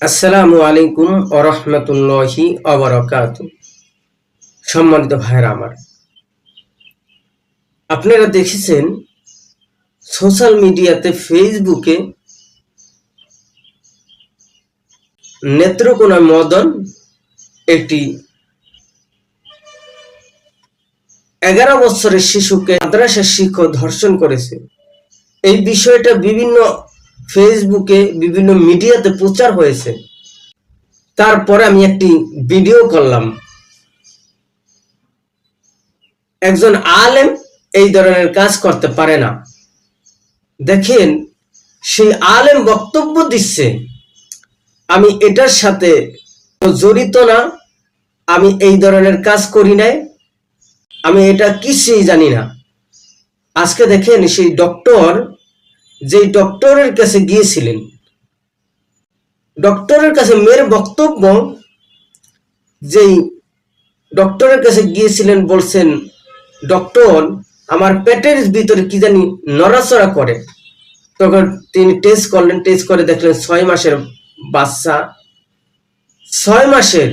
আসসালামু আলাইকুম ওয়া রাহমাতুল্লাহি ওয়া বারাকাতুহু। সম্মানিত ভাইরা আমার, আপনারা দেখেছেন সোশ্যাল মিডিয়াতে ফেসবুকে নেত্রকোনা মদন একটি 11 বছরের শিশুকে মাদ্রাসার শিক্ষক ধর্ষণ করেছে। এই বিষয়টা বিভিন্ন ফেসবুকে বিভিন্ন মিডিয়াতে প্রচার হয়েছে। তারপরে আমি একটি ভিডিও করলাম। একজন আলেম এই ধরনের কাজ করতে পারে না। দেখেন, সেই আলেম বক্তব্য দিচ্ছে, আমি এটার সাথে জড়িত না, আমি এই ধরনের কাজ করি নাই, আমি এটা কিছুই জানি না। আজকে দেখেন, সেই ডক্টর যেই ডক্টরের কাছে গিয়েছিলেন, ডক্টরের কাছে মেয়ের বক্তব্য, যেই ডক্টরের কাছে গিয়েছিলেন বলছেন, ডক্টর আমার পেটের ভিতরে কি জানি নড়াচড়া করে। তখন তিনি টেস্ট করলেন, টেস্ট করে দেখলেন 6 মাসের বাচ্চা, 6 মাসের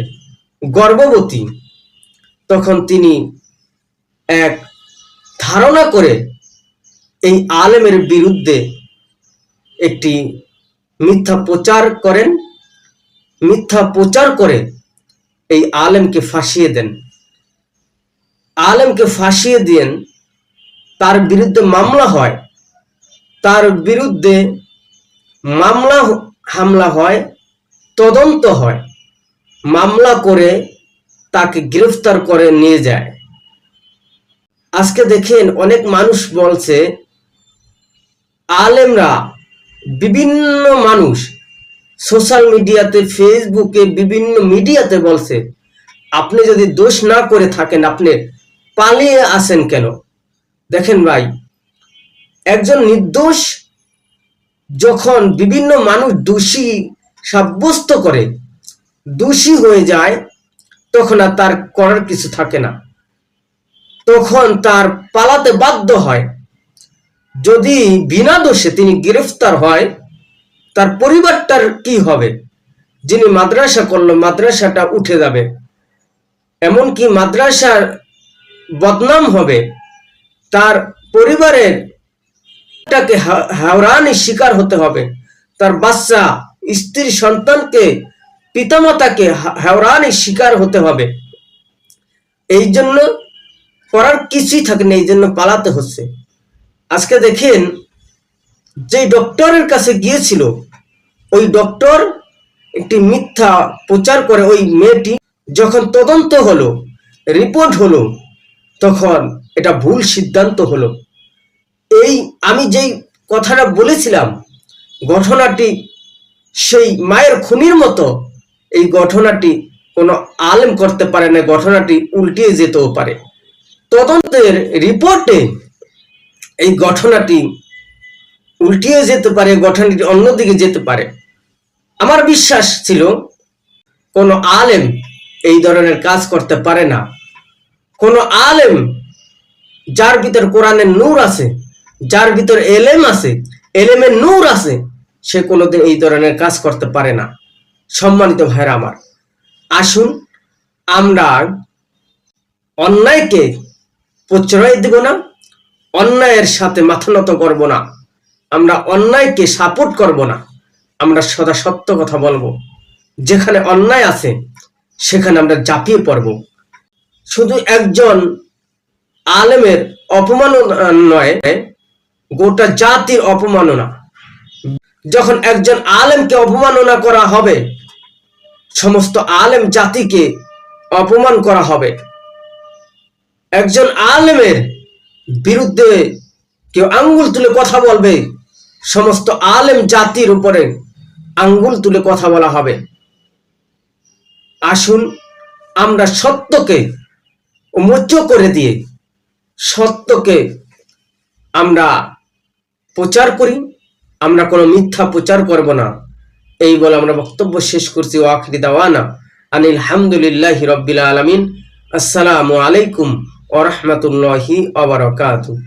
গর্ভবতী। তখন তিনি এক ধারণা করে এই আলেমের বিরুদ্ধে একটি মিথ্যা প্রচার করেন, মিথ্যা প্রচার করে এই আলেমকে ফাঁসিয়ে দেন। আলেমকে ফাঁসিয়ে দেন, তার বিরুদ্ধে মামলা হয়, তার বিরুদ্ধে মামলা হামলা হয়, তদন্ত হয়, মামলা করে তাকে গ্রেফতার করে নিয়ে যায়। আজকে দেখেন, অনেক মানুষ বলছে, আলেমরা, বিভিন্ন মানুষ সোশ্যাল মিডিয়াতে, ফেসবুকে, বিভিন্ন মিডিয়াতে বলছে, আপনি যদি দোষ না করে থাকেন আপনি পালিয়ে আসেন কেন? দেখেন ভাই, একজন নির্দোষ যখন বিভিন্ন মানুষ দোষী সাব্যস্ত করে, দোষী হয়ে যায়, তখন আর তার করার কিছু থাকে না, তখন তার পালাতে বাধ্য হয়। যদি বিনা দোষে তিনি গ্রেফতার হয়, তার পরিবারটার কি হবে? যিনি মাদ্রাসা করলো, মাদ্রাসাটা উঠে যাবে, এমনকি মাদ্রাসার বদনাম হবে, তার পরিবারের টাকে হাওরানির শিকার হতে হবে, তার বাচ্চা, স্ত্রী, সন্তানকে, পিতামাতাকে হাওরানির শিকার হতে হবে। এই জন্য করার কিছুই থাকে না, এই জন্য পালাতে হচ্ছে। আজকে দেখেন, যে ডক্টরের কাছে গিয়েছিল, ওই ডক্টর একটি মিথ্যা প্রচার করে। ওই মেয়েটি যখন তদন্ত হলো, রিপোর্ট হলো, তখন এটা ভুল সিদ্ধান্ত হলো। এই আমি যেই কথাটা বলেছিলাম, ঘটনাটি সেই মায়ের খুনির মতো, এই ঘটনাটি কোনো আলেম করতে পারে না, ঘটনাটি উল্টিয়ে যেতেও পারে। তদন্তের রিপোর্টে এই ঘটনাটি উল্টিয়ে যেতে পারে, ঘটনাটি অন্যদিকে যেতে পারে। আমার বিশ্বাস ছিল কোনো আলেম এই ধরনের কাজ করতে পারে না। কোনো আলেম যার ভিতর কোরআনের নূর আছে, যার ভিতর এলেম আছে, এলেমের নূর আছে, সে কোনোদিন এই ধরনের কাজ করতে পারে না। সম্মানিত ভাইরা আমার, আসুন আমরা অন্যায়কে প্রশ্রয় দেব না, অন্যায়ের সাথে মাথা নত করব না, আমরা অন্যায়কে সাপোর্ট করব না, আমরা সদা সত্য কথা বলবো। যেখানে অন্যায় আছে সেখানে আমরা ঝাঁপিয়ে পড়ব। শুধু একজন আলেমের অপমাননা নয়, গোটা জাতির অপমাননা। যখন একজন আলেমকে অপমাননা করা হবে, সমস্ত আলেম জাতিকে অপমান করা হবে। একজন আলেমের বিরুদ্ধে কেউ আঙ্গুল তুলে কথা বলবে, সমস্ত আলেম জাতির উপরে আঙ্গুল তুলে কথা বলা হবে। আসুন আমরা সত্যকে মোচ্চ করে দিয়ে সত্যকে আমরা প্রচার করি, আমরা কোনো মিথ্যা প্রচার করব না। এই বলে আমরা বক্তব্য শেষ করছি। ওয়া আখিরি দাওয়ানা আনিল হামদুলিল্লাহি রাব্বিল আলামিন। আসসালামু আলাইকুম ওয়া রাহমাতুল্লাহি ওয়া বারাকাতুহু।